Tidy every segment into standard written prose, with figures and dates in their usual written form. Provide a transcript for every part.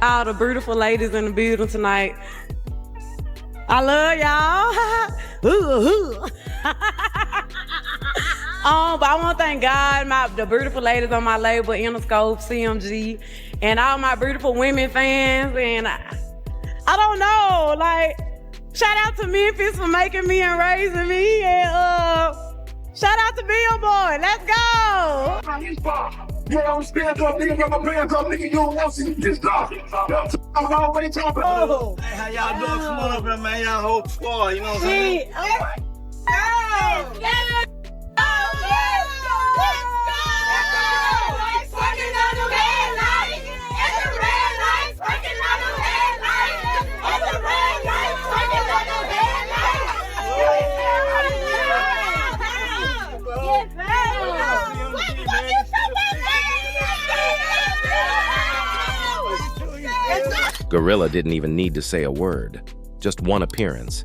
All the beautiful ladies in the building tonight. I love y'all. But I want to thank God, the beautiful ladies on my label, Interscope, CMG, and all my beautiful women fans. And I don't know, like, shout out to Memphis for making me and raising me. And shout out to Billboard. Let's go. Oh. Hey, how y'all doing? Come on up here, man. Y'all whole squad, you know what I'm saying? GloRilla didn't even need to say a word, just one appearance,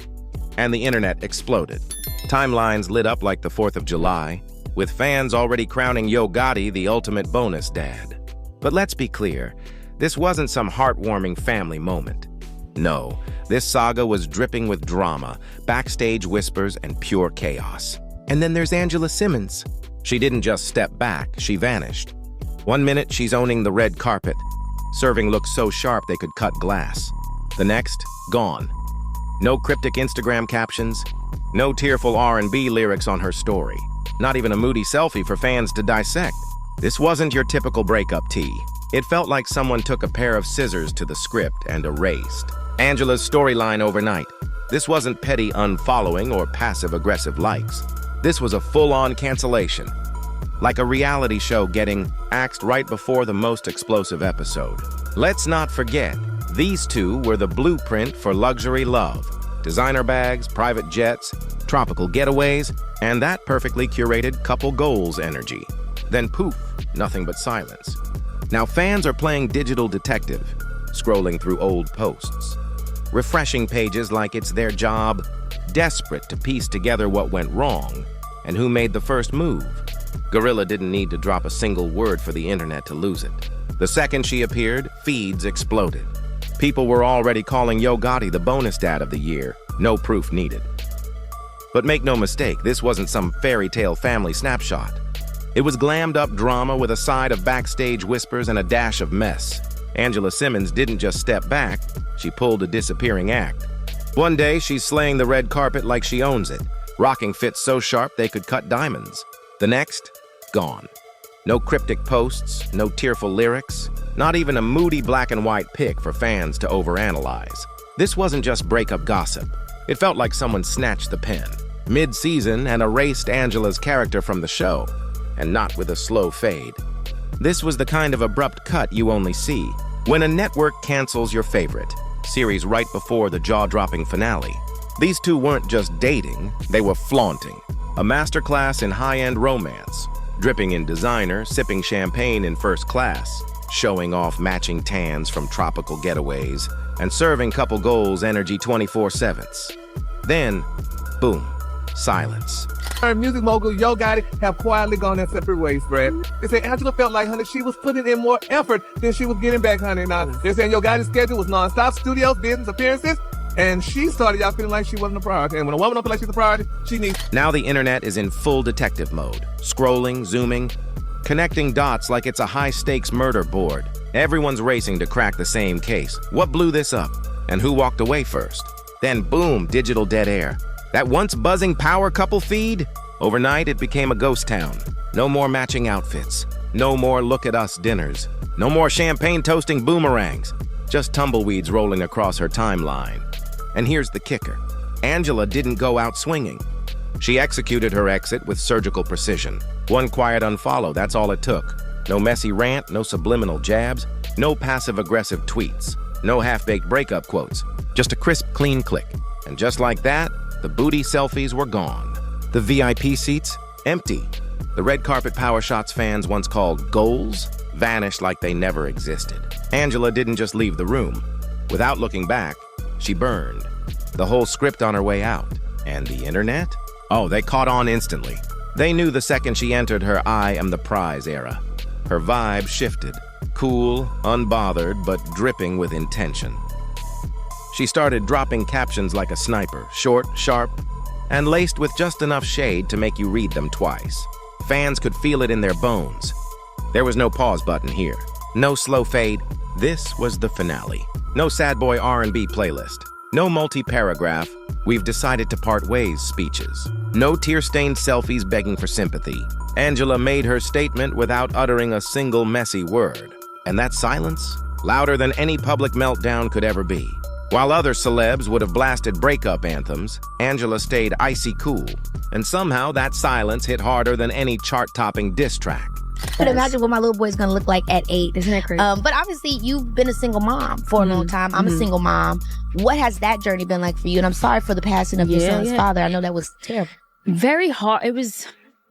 and the internet exploded. Timelines lit up like the 4th of July, with fans already crowning Yo Gotti the ultimate bonus dad. But let's be clear, this wasn't some heartwarming family moment. No, this saga was dripping with drama, backstage whispers, and pure chaos. And then there's Angela Simmons. She didn't just step back, she vanished. One minute she's owning the red carpet, serving looks so sharp they could cut glass. The next, gone. No cryptic Instagram captions, no tearful R&B lyrics on her story, not even a moody selfie for fans to dissect. This wasn't your typical breakup tea. It felt like someone took a pair of scissors to the script and erased Angela's storyline overnight. This wasn't petty unfollowing or passive-aggressive likes. This was a full-on cancellation. Like a reality show getting axed right before the most explosive episode. Let's not forget, these two were the blueprint for luxury love. Designer bags, private jets, tropical getaways, and that perfectly curated couple goals energy. Then poof, nothing but silence. Now fans are playing digital detective, scrolling through old posts, refreshing pages like it's their job, desperate to piece together what went wrong and who made the first move. GloRilla didn't need to drop a single word for the internet to lose it. The second she appeared, feeds exploded. People were already calling Yo Gotti the bonus dad of the year, no proof needed. But make no mistake, this wasn't some fairy tale family snapshot. It was glammed up drama with a side of backstage whispers and a dash of mess. Angela Simmons didn't just step back, she pulled a disappearing act. One day, she's slaying the red carpet like she owns it, rocking fits so sharp they could cut diamonds. The next, gone. No cryptic posts, no tearful lyrics, not even a moody black and white pic for fans to overanalyze. This wasn't just breakup gossip. It felt like someone snatched the pen, mid-season, and erased Angela's character from the show, and not with a slow fade. This was the kind of abrupt cut you only see when a network cancels your favorite series right before the jaw-dropping finale. These two weren't just dating, they were flaunting. A masterclass in high-end romance, dripping in designer, sipping champagne in first class, showing off matching tans from tropical getaways, and serving couple goals energy 24/7. Then, boom, silence. Her music mogul Yo Gotti have quietly gone their separate ways, Brad. They say Angela felt like, honey, she was putting in more effort than she was getting back, honey. Now, they're saying Yo Gotti's schedule was non-stop, studios, business, appearances, and she started y'all feeling like she wasn't a priority. And when a woman don't feel like she's a priority, she needs... Now the internet is in full detective mode, scrolling, zooming, connecting dots like it's a high-stakes murder board. Everyone's racing to crack the same case. What blew this up? And who walked away first? Then boom, digital dead air. That once buzzing power couple feed? Overnight, it became a ghost town. No more matching outfits. No more look at us dinners. No more champagne toasting boomerangs. Just tumbleweeds rolling across her timeline. And here's the kicker. Angela didn't go out swinging. She executed her exit with surgical precision. One quiet unfollow, that's all it took. No messy rant, no subliminal jabs, no passive-aggressive tweets, no half-baked breakup quotes. Just a crisp, clean click. And just like that, the booty selfies were gone. The VIP seats, empty. The red carpet power shots fans once called goals vanished like they never existed. Angela didn't just leave the room. Without looking back, she burned. The whole script on her way out. And the internet? Oh, they caught on instantly. They knew the second she entered her I am the prize era. Her vibe shifted. cool, unbothered, but dripping with intention. She started dropping captions like a sniper, short, sharp, and laced with just enough shade to make you read them twice. Fans could feel it in their bones. There was no pause button here. No slow fade. This was the finale. No sad boy R&B playlist. No multi-paragraph, "we've decided to part ways" speeches. No tear-stained selfies begging for sympathy. Angela made her statement without uttering a single messy word. And that silence, louder than any public meltdown could ever be. While other celebs would have blasted breakup anthems, Angela stayed icy cool. And somehow that silence hit harder than any chart-topping diss track. I could imagine what my little boy's gonna look like at 8. Isn't that crazy? But obviously, you've been a single mom for a long time. I'm a single mom. What has that journey been like for you? And I'm sorry for the passing of your son's father. I know that was terrible. Very hard. It was,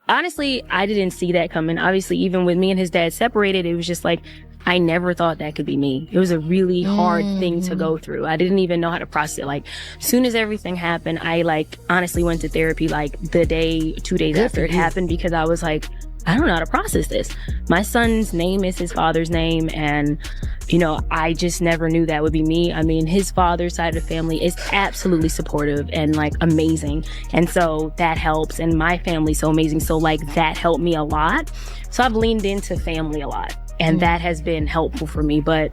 honestly, I didn't see that coming. Obviously, even with me and his dad separated, it was just like, I never thought that could be me. It was a really hard thing to go through. I didn't even know how to process it. Like, as soon as everything happened, I honestly went to therapy the day, 2 days after it happened, because I was like, I don't know how to process this. My son's name is his father's name, and, I just never knew that would be me. I mean, his father's side of the family is absolutely supportive and, amazing. And so that helps, and my family's so amazing. So, that helped me a lot. So I've leaned into family a lot, and that has been helpful for me. But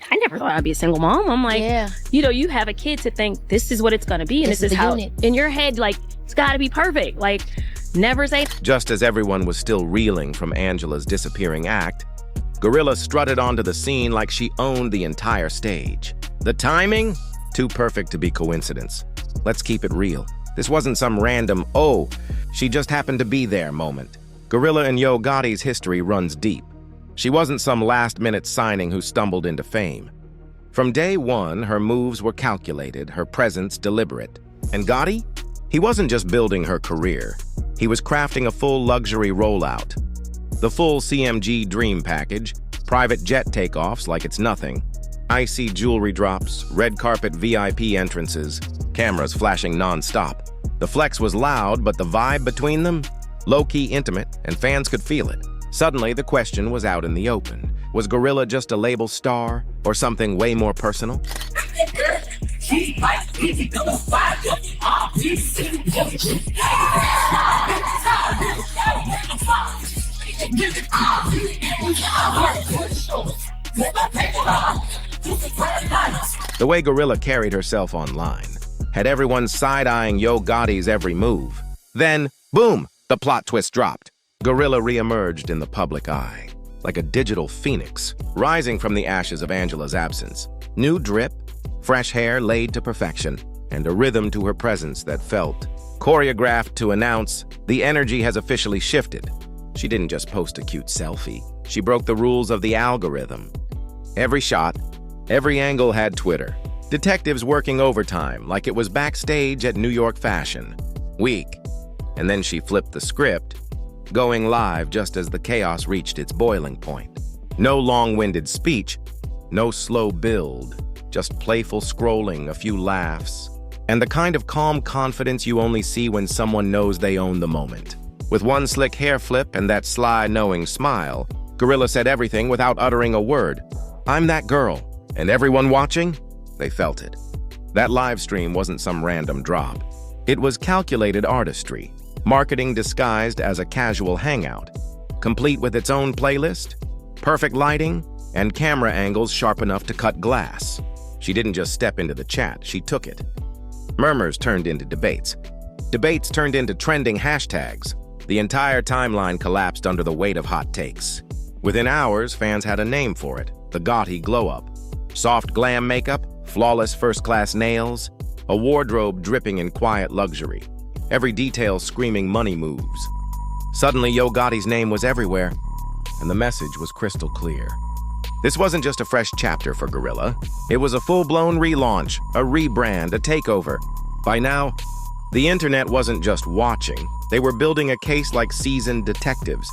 I never thought I'd be a single mom. I'm like, you have a kid to think this is what it's going to be. And this is how, in your head, it's got to be perfect. Never say. Just as everyone was still reeling from Angela's disappearing act, GloRilla strutted onto the scene like she owned the entire stage. The timing? Too perfect to be coincidence. Let's keep it real. This wasn't some random, "oh, she just happened to be there" moment. GloRilla and Yo Gotti's history runs deep. She wasn't some last-minute signing who stumbled into fame. From day one, her moves were calculated, her presence deliberate. And Gotti? He wasn't just building her career. He was crafting a full luxury rollout. The full CMG dream package, private jet takeoffs like it's nothing, icy jewelry drops, red carpet VIP entrances, cameras flashing non-stop. The flex was loud, but the vibe between them? Low-key intimate, and fans could feel it. Suddenly, the question was out in the open. Was GloRilla just a label star, or something way more personal? The way GloRilla carried herself online had everyone side-eyeing Yo Gotti's every move. Then, boom, the plot twist dropped. GloRilla re-emerged in the public eye, like a digital phoenix, rising from the ashes of Angela's absence. New drip, fresh hair laid to perfection, and a rhythm to her presence that felt choreographed to announce the energy has officially shifted. She didn't just post a cute selfie. She broke the rules of the algorithm. Every shot, every angle had Twitter. Detectives working overtime like it was backstage at New York Fashion Week. And then she flipped the script, going live just as the chaos reached its boiling point. No long-winded speech, no slow build, just playful scrolling, a few laughs, and the kind of calm confidence you only see when someone knows they own the moment. With one slick hair flip and that sly, knowing smile, GloRilla said everything without uttering a word. "I'm that girl," and everyone watching? They felt it. That live stream wasn't some random drop. It was calculated artistry, marketing disguised as a casual hangout, complete with its own playlist, perfect lighting, and camera angles sharp enough to cut glass. She didn't just step into the chat, she took it. Murmurs turned into debates. Debates turned into trending hashtags. The entire timeline collapsed under the weight of hot takes. Within hours, fans had a name for it, the Gotti glow-up. Soft glam makeup, flawless first-class nails, a wardrobe dripping in quiet luxury. Every detail screaming money moves. Suddenly, Yo Gotti's name was everywhere, and the message was crystal clear. This wasn't just a fresh chapter for GloRilla. It was a full-blown relaunch, a rebrand, a takeover. By now, the internet wasn't just watching. They were building a case like seasoned detectives,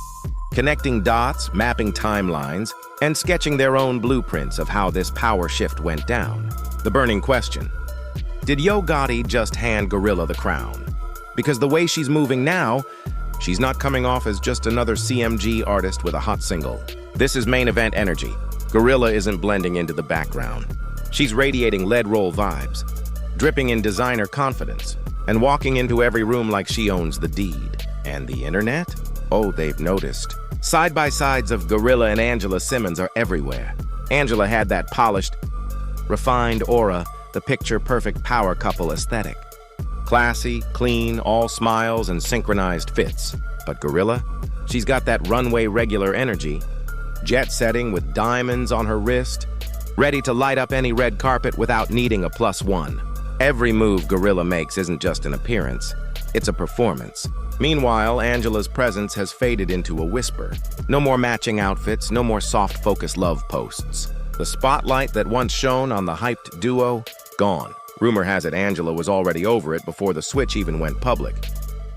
connecting dots, mapping timelines, and sketching their own blueprints of how this power shift went down. The burning question: did Yo Gotti just hand GloRilla the crown? Because the way she's moving now, she's not coming off as just another CMG artist with a hot single. This is main event energy. GloRilla isn't blending into the background. She's radiating lead roll vibes, dripping in designer confidence, and walking into every room like she owns the deed. And the internet? Oh, they've noticed. Side-by-sides of GloRilla and Angela Simmons are everywhere. Angela had that polished, refined aura, the picture-perfect power couple aesthetic. Classy, clean, all smiles and synchronized fits. But GloRilla? She's got that runway regular energy, jet-setting with diamonds on her wrist, ready to light up any red carpet without needing a +1. Every move GloRilla makes isn't just an appearance, it's a performance. Meanwhile, Angela's presence has faded into a whisper. No more matching outfits, no more soft-focus love posts. The spotlight that once shone on the hyped duo, gone. Rumor has it Angela was already over it before the switch even went public.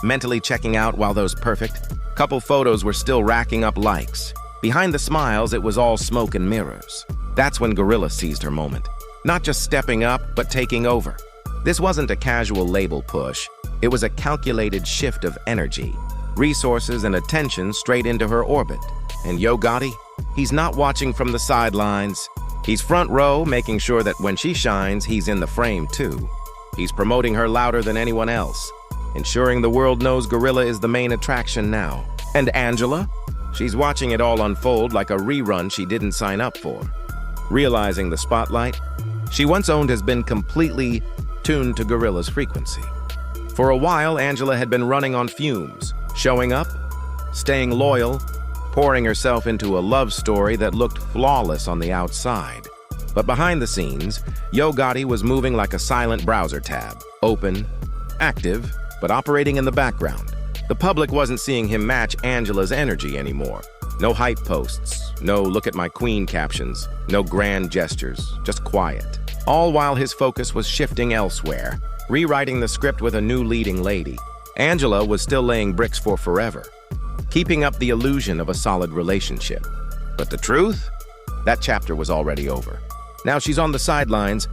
Mentally checking out while those perfect couple photos were still racking up likes. Behind the smiles, it was all smoke and mirrors. That's when GloRilla seized her moment. Not just stepping up, but taking over. This wasn't a casual label push. It was a calculated shift of energy, resources and attention straight into her orbit. And Yo Gotti, he's not watching from the sidelines. He's front row, making sure that when she shines, he's in the frame too. He's promoting her louder than anyone else, ensuring the world knows GloRilla is the main attraction now. And Angela? She's watching it all unfold like a rerun she didn't sign up for. Realizing the spotlight she once owned has been completely tuned to GloRilla's frequency. For a while, Angela had been running on fumes, showing up, staying loyal, pouring herself into a love story that looked flawless on the outside. But behind the scenes, Yo Gotti was moving like a silent browser tab, open, active, but operating in the background. The public wasn't seeing him match Angela's energy anymore. No hype posts, no look at my queen captions, no grand gestures, just quiet. All while his focus was shifting elsewhere, rewriting the script with a new leading lady. Angela was still laying bricks for forever, keeping up the illusion of a solid relationship. But the truth? That chapter was already over. Now she's on the sidelines,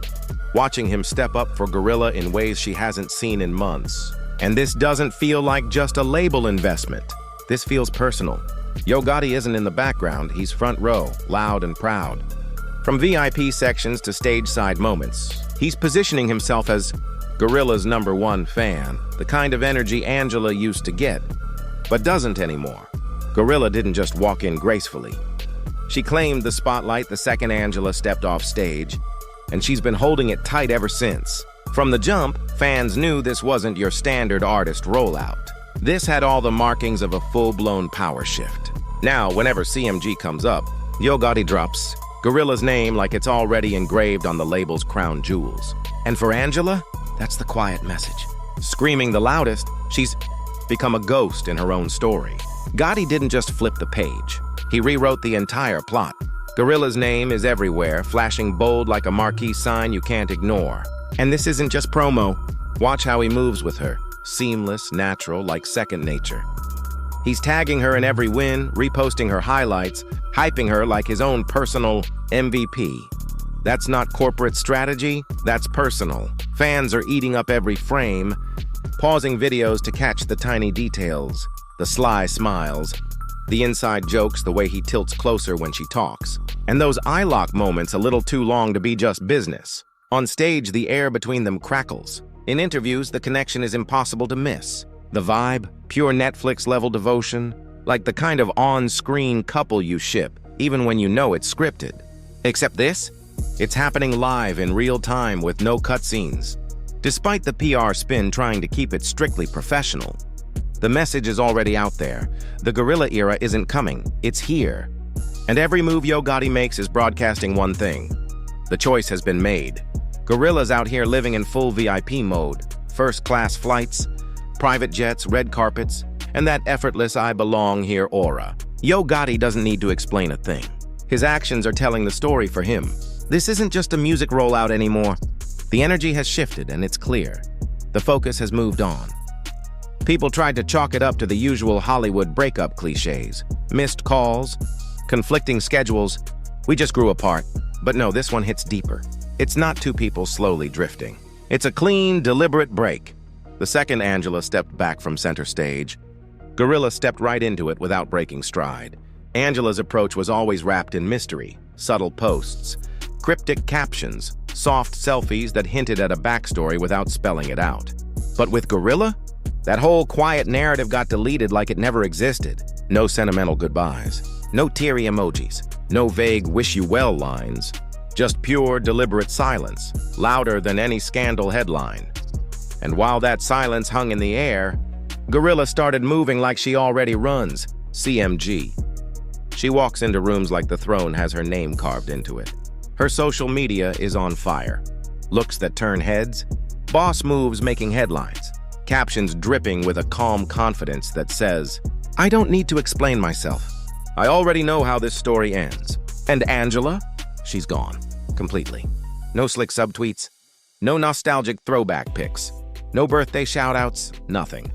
watching him step up for GloRilla in ways she hasn't seen in months. And this doesn't feel like just a label investment. This feels personal. Yo Gotti isn't in the background, he's front row, loud and proud. From VIP sections to stage-side moments, he's positioning himself as GloRilla's #1 fan, the kind of energy Angela used to get, but doesn't anymore. GloRilla didn't just walk in gracefully. She claimed the spotlight the second Angela stepped off stage, and she's been holding it tight ever since. From the jump, fans knew this wasn't your standard artist rollout. This had all the markings of a full-blown power shift. Now, whenever CMG comes up, Yo Gotti drops GloRilla's name like it's already engraved on the label's crown jewels. And for Angela, that's the quiet message. Screaming the loudest, she's become a ghost in her own story. Gotti didn't just flip the page. He rewrote the entire plot. GloRilla's name is everywhere, flashing bold like a marquee sign you can't ignore. And this isn't just promo. Watch how he moves with her. Seamless, natural, like second nature. He's tagging her in every win, reposting her highlights, hyping her like his own personal MVP. That's not corporate strategy, that's personal. Fans are eating up every frame, pausing videos to catch the tiny details, the sly smiles, the inside jokes, the way he tilts closer when she talks, and those eye lock moments a little too long to be just business. On stage, the air between them crackles. In interviews, the connection is impossible to miss. The vibe, pure Netflix-level devotion, like the kind of on-screen couple you ship, even when you know it's scripted. Except this? It's happening live in real time with no cutscenes. Despite the PR spin trying to keep it strictly professional, the message is already out there. The GloRilla era isn't coming, it's here. And every move Yo Gotti makes is broadcasting one thing. The choice has been made. GloRilla's out here living in full VIP mode. First-class flights, private jets, red carpets, and that effortless I belong here aura. Yo Gotti doesn't need to explain a thing. His actions are telling the story for him. This isn't just a music rollout anymore. The energy has shifted and it's clear. The focus has moved on. People tried to chalk it up to the usual Hollywood breakup cliches. Missed calls, conflicting schedules. We just grew apart. But no, this one hits deeper. It's not two people slowly drifting. It's a clean, deliberate break. The second Angela stepped back from center stage, GloRilla stepped right into it without breaking stride. Angela's approach was always wrapped in mystery, subtle posts, cryptic captions, soft selfies that hinted at a backstory without spelling it out. But with GloRilla, that whole quiet narrative got deleted like it never existed. No sentimental goodbyes, no teary emojis, no vague wish-you-well lines, just pure, deliberate silence, louder than any scandal headline. And while that silence hung in the air, GloRilla started moving like she already runs, CMG. She walks into rooms like the throne has her name carved into it. Her social media is on fire. Looks that turn heads, boss moves making headlines, captions dripping with a calm confidence that says, "I don't need to explain myself. I already know how this story ends." And Angela? She's gone. Completely. No slick subtweets. No nostalgic throwback pics. No birthday shoutouts. Nothing.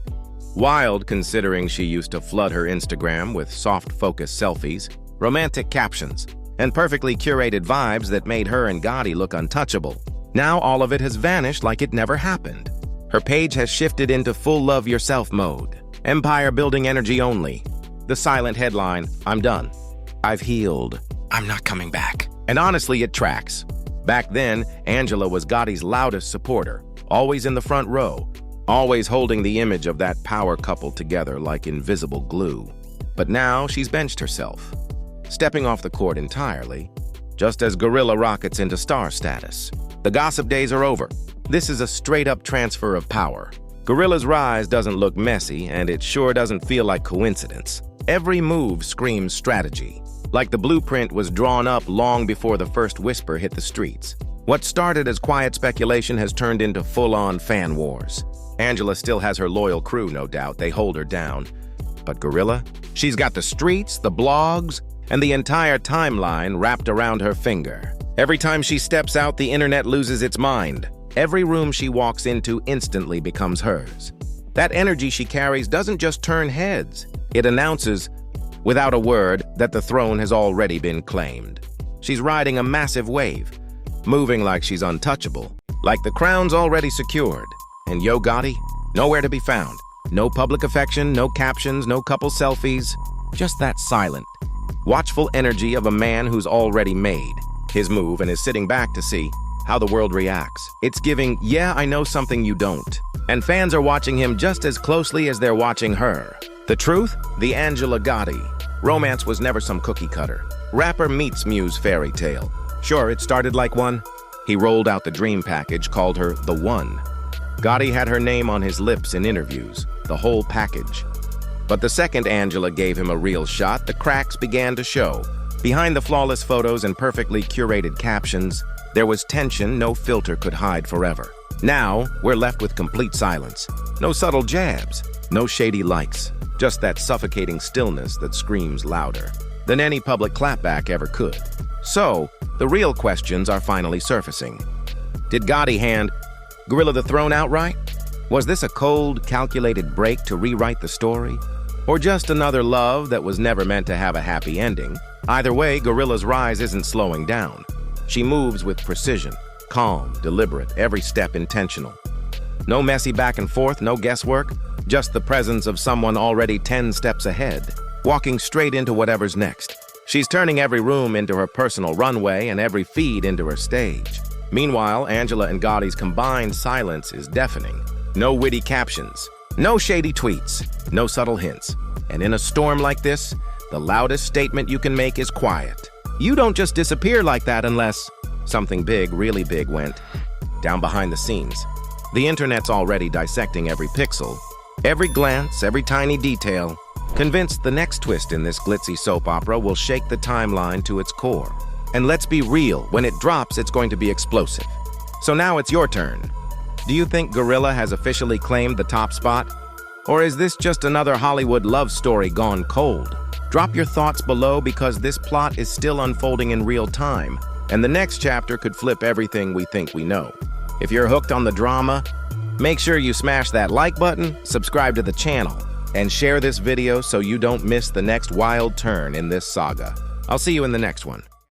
Wild considering she used to flood her Instagram with soft-focus selfies, romantic captions, and perfectly curated vibes that made her and Gotti look untouchable. Now all of it has vanished like it never happened. Her page has shifted into full love yourself mode. Empire-building energy only. The silent headline, "I'm done. I've healed. I'm not coming back." And honestly, it tracks. Back then, Angela was Gotti's loudest supporter, always in the front row, always holding the image of that power couple together like invisible glue. But now she's benched herself, stepping off the court entirely, just as GloRilla rockets into star status. The gossip days are over. This is a straight-up transfer of power. GloRilla's rise doesn't look messy, and it sure doesn't feel like coincidence. Every move screams strategy, like the blueprint was drawn up long before the first whisper hit the streets. What started as quiet speculation has turned into full-on fan wars. Angela still has her loyal crew, no doubt. They hold her down. But GloRilla? She's got the streets, the blogs, and the entire timeline wrapped around her finger. Every time she steps out, the internet loses its mind. Every room she walks into instantly becomes hers. That energy she carries doesn't just turn heads. It announces, without a word, that the throne has already been claimed. She's riding a massive wave, moving like she's untouchable, like the crown's already secured. And Yo Gotti, nowhere to be found. No public affection, no captions, no couple selfies. Just that silent, watchful energy of a man who's already made his move and is sitting back to see how the world reacts. It's giving, "Yeah, I know something you don't." And fans are watching him just as closely as they're watching her. The truth? The Angela Gotti. Romance was never some cookie cutter. Rapper meets muse fairy tale. Sure, it started like one. He rolled out the dream package, called her the one. Gotti had her name on his lips in interviews, the whole package. But the second Angela gave him a real shot, the cracks began to show. Behind the flawless photos and perfectly curated captions, there was tension no filter could hide forever. Now, we're left with complete silence. No subtle jabs, no shady likes, just that suffocating stillness that screams louder than any public clapback ever could. So, the real questions are finally surfacing. Did Gotti hand GloRilla the throne outright? Was this a cold, calculated break to rewrite the story? Or just another love that was never meant to have a happy ending? Either way, GloRilla's rise isn't slowing down. She moves with precision, calm, deliberate, every step intentional. No messy back and forth, no guesswork, just the presence of someone already 10 steps ahead, walking straight into whatever's next. She's turning every room into her personal runway and every feed into her stage. Meanwhile, Angela and Gotti's combined silence is deafening. No witty captions, no shady tweets, no subtle hints. And in a storm like this, the loudest statement you can make is quiet. You don't just disappear like that unless something big, really big went down behind the scenes. The internet's already dissecting every pixel, every glance, every tiny detail, convinced the next twist in this glitzy soap opera will shake the timeline to its core. And let's be real, when it drops, it's going to be explosive. So now it's your turn. Do you think GloRilla has officially claimed the top spot? Or is this just another Hollywood love story gone cold? Drop your thoughts below because this plot is still unfolding in real time, and the next chapter could flip everything we think we know. If you're hooked on the drama, make sure you smash that like button, subscribe to the channel, and share this video so you don't miss the next wild turn in this saga. I'll see you in the next one.